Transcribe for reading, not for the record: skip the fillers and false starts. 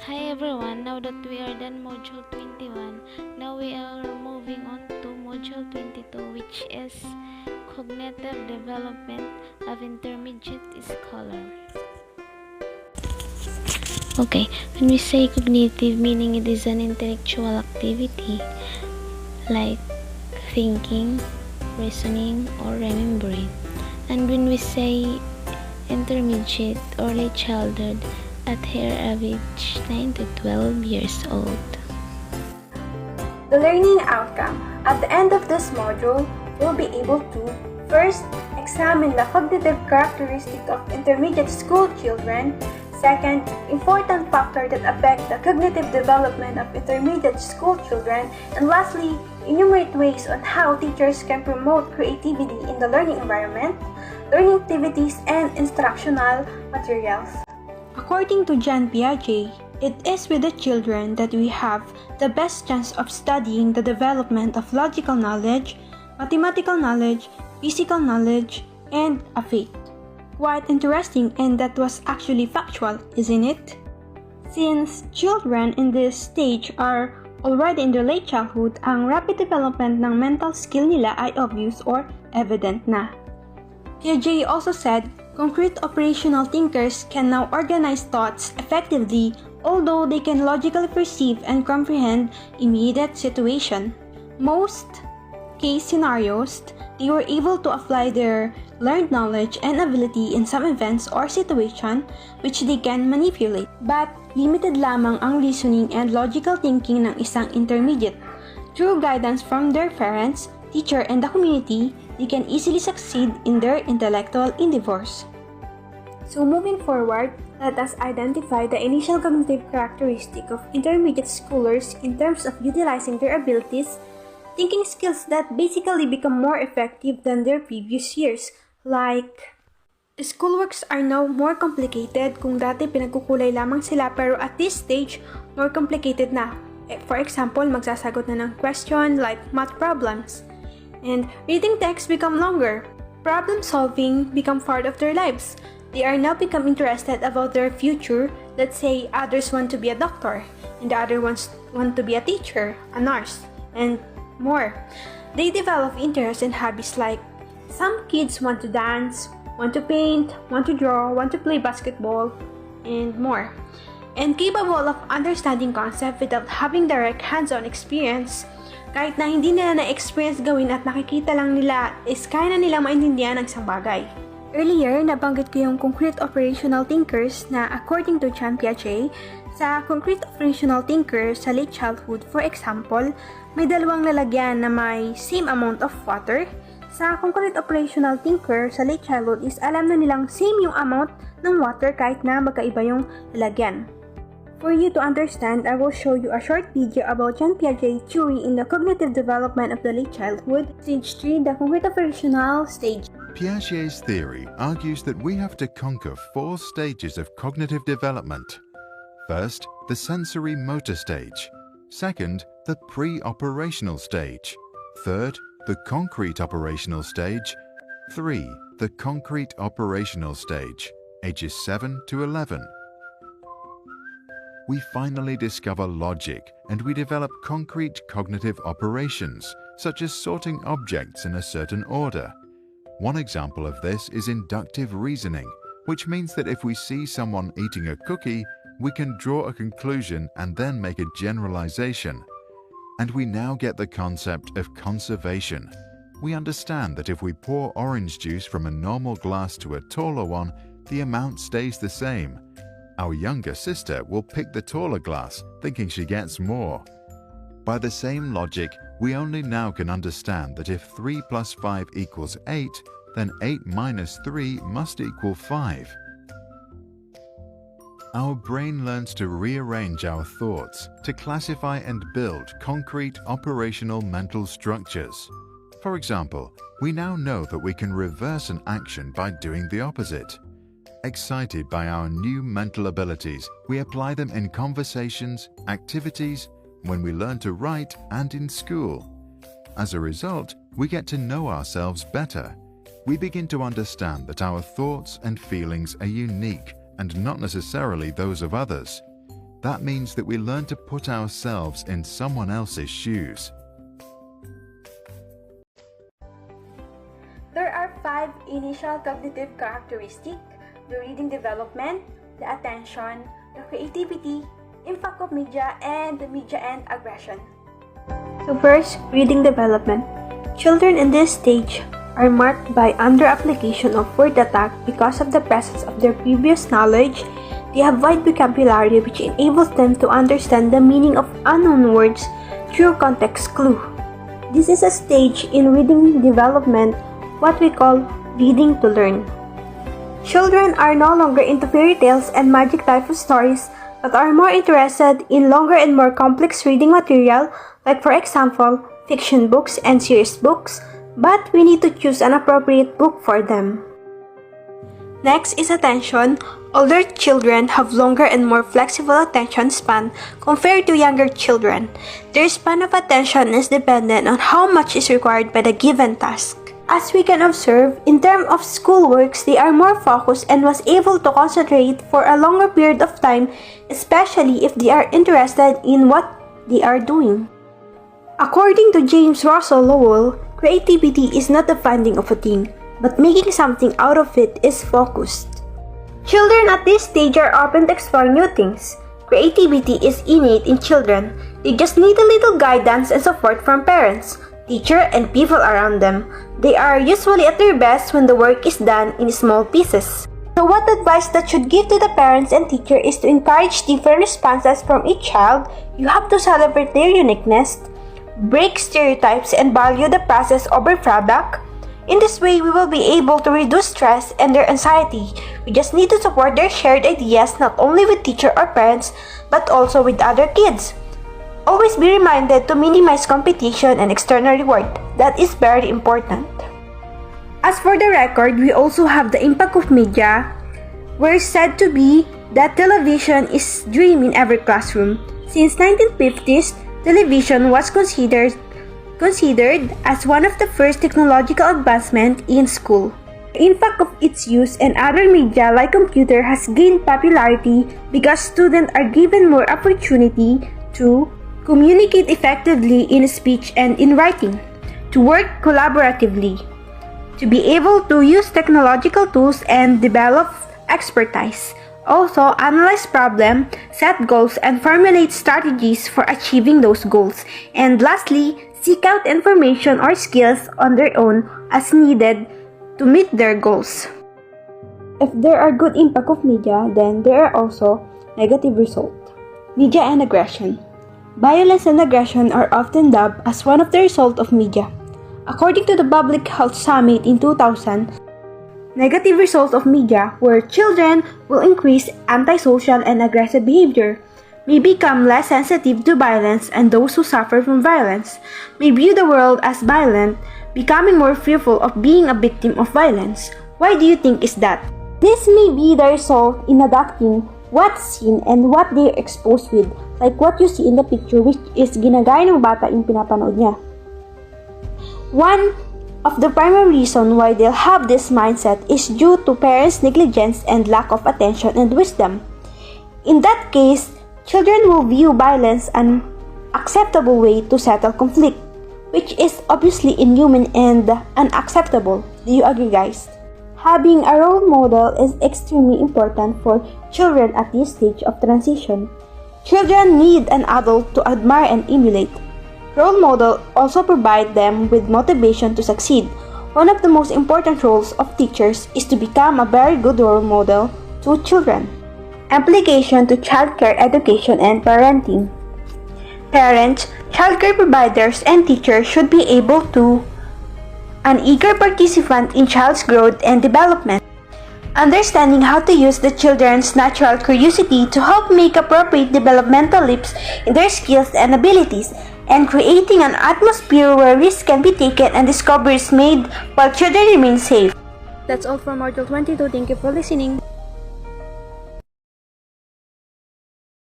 Hi everyone, now that we are done module 21, now we are moving on to module 22, which is cognitive development of intermediate scholar. Okay, when we say cognitive, meaning it is an intellectual activity like thinking, reasoning, or remembering. And when we say intermediate or late childhood, at her age 9 to 12 years old. The learning outcome. At the end of this module, we'll be able to first, examine the cognitive characteristic of intermediate school children. Second, important factors that affect the cognitive development of intermediate school children. And lastly, enumerate ways on how teachers can promote creativity in the learning environment, learning activities, and instructional materials. According to Jean Piaget, it is with the children that we have the best chance of studying the development of logical knowledge, mathematical knowledge, physical knowledge, and a faith. Quite interesting, and that was actually factual, isn't it? Since children in this stage are already in their late childhood, ang rapid development ng mental skill nila ay obvious or evident na. Piaget also said, concrete operational thinkers can now organize thoughts effectively, although they can logically perceive and comprehend immediate situation. Most case scenarios, they were able to apply their learned knowledge and ability in some events or situation which they can manipulate. But limited lamang ang reasoning and logical thinking ng isang intermediate. Through guidance from their parents, teacher, and the community, they can easily succeed in their intellectual endeavors. So moving forward, let us identify the initial cognitive characteristic of intermediate schoolers in terms of utilizing their abilities, thinking skills that basically become more effective than their previous years. Like, schoolworks are now more complicated. Kung dati pinagkukulay lamang sila, pero at this stage, more complicated na. For example, magsasagot na ng question like math problems. And reading text become longer. Problem solving become part of their lives. They are now become interested about their future. Let's say others want to be a doctor, and the other ones want to be a teacher, a nurse, and more. They develop interests and hobbies like some kids want to dance, want to paint, want to draw, want to play basketball, and more. And capable of understanding concept without having direct hands-on experience. Kahit na hindi nila na-experience gawin at nakikita lang nila, is kaya na nilang maintindihan ang isang bagay. Earlier, nabanggit ko yung concrete operational thinkers na according to Jean Piaget, sa concrete operational thinker sa late childhood, for example, may dalawang lalagyan na may same amount of water. Sa concrete operational thinker sa late childhood is alam na nilang same yung amount ng water kahit na magkaiba yung lalagyan. For you to understand, I will show you a short video about Jean Piaget's theory in the cognitive development of the late childhood, stage 3, the concrete operational stage. Piaget's theory argues that we have to conquer 4 stages of cognitive development. First, the sensory motor stage. Second, the pre-operational stage. Third, the concrete operational stage. 3, the concrete operational stage, ages 7 to 11. We finally discover logic and we develop concrete cognitive operations, such as sorting objects in a certain order. One example of this is inductive reasoning, which means that if we see someone eating a cookie, we can draw a conclusion and then make a generalization. And we now get the concept of conservation. We understand that if we pour orange juice from a normal glass to a taller one, the amount stays the same. Our younger sister will pick the taller glass, thinking she gets more. By the same logic, we only now can understand that if 3 plus 5 equals 8, then 8 minus 3 must equal 5. Our brain learns to rearrange our thoughts, to classify and build concrete operational mental structures. For example, we now know that we can reverse an action by doing the opposite. Excited by our new mental abilities, we apply them in conversations, activities, when we learn to write, and in school. As a result, we get to know ourselves better. We begin to understand that our thoughts and feelings are unique and not necessarily those of others. That means that we learn to put ourselves in someone else's shoes. There are 5 initial cognitive characteristics: the reading development, the attention, the creativity, impact of media, and the media and aggression. So first, reading development. Children in this stage are marked by under-application of word attack because of the presence of their previous knowledge. They have wide vocabulary which enables them to understand the meaning of unknown words through context clue. This is a stage in reading development, what we call reading to learn. Children are no longer into fairy tales and magic type of stories, but are more interested in longer and more complex reading material, like for example, fiction books and serious books, but we need to choose an appropriate book for them. Next is attention. Older children have longer and more flexible attention span compared to younger children. Their span of attention is dependent on how much is required by the given task. As we can observe, in terms of schoolworks, they are more focused and was able to concentrate for a longer period of time, especially if they are interested in what they are doing. According to James Russell Lowell, creativity is not the finding of a thing, but making something out of it is focused. Children at this stage are open to explore new things. Creativity is innate in children. They just need a little guidance and support from parents, teacher, and people around them. They are usually at their best when the work is done in small pieces. So what advice that should give to the parents and teacher is to encourage different responses from each child. You have to celebrate their uniqueness, break stereotypes, and value the process over product. In this way, we will be able to reduce stress and their anxiety. We just need to support their shared ideas not only with teacher or parents, but also with other kids. Always be reminded to minimize competition and external reward. That is very important. As for the record, we also have the impact of media. We're said to be that television is dream in every classroom. Since 1950s, television was considered as one of the first technological advancements in school. The impact of its use and other media like computer has gained popularity because students are given more opportunity to communicate effectively in speech and in writing, to work collaboratively, to be able to use technological tools and develop expertise. Also, analyze problems, set goals, and formulate strategies for achieving those goals. And lastly, seek out information or skills on their own as needed to meet their goals. If there are good impact of media, then there are also negative results. Media and aggression. Violence and aggression are often dubbed as one of the results of media. According to the Public Health Summit in 2000, negative results of media were children will increase antisocial and aggressive behavior, may become less sensitive to violence, and those who suffer from violence may view the world as violent, becoming more fearful of being a victim of violence. Why do you think is that? This may be the result in adapting what's seen and what they're exposed with, like what you see in the picture which is ginagaya ng bata yung pinapanood niya. One of the primary reasons why they'll have this mindset is due to parents' negligence and lack of attention and wisdom. In that case, children will view violence an acceptable way to settle conflict, which is obviously inhuman and unacceptable. Do you agree, guys? Having a role model is extremely important for children at this stage of transition. Children need an adult to admire and emulate. Role model also provide them with motivation to succeed. One of the most important roles of teachers is to become a very good role model to children. Application to childcare education and parenting. Parents, childcare providers, and teachers should be able to an eager participant in child's growth and development. Understanding how to use the children's natural curiosity to help make appropriate developmental leaps in their skills and abilities, and creating an atmosphere where risks can be taken and discoveries made while children remain safe. That's all for Module 22. Thank you for listening.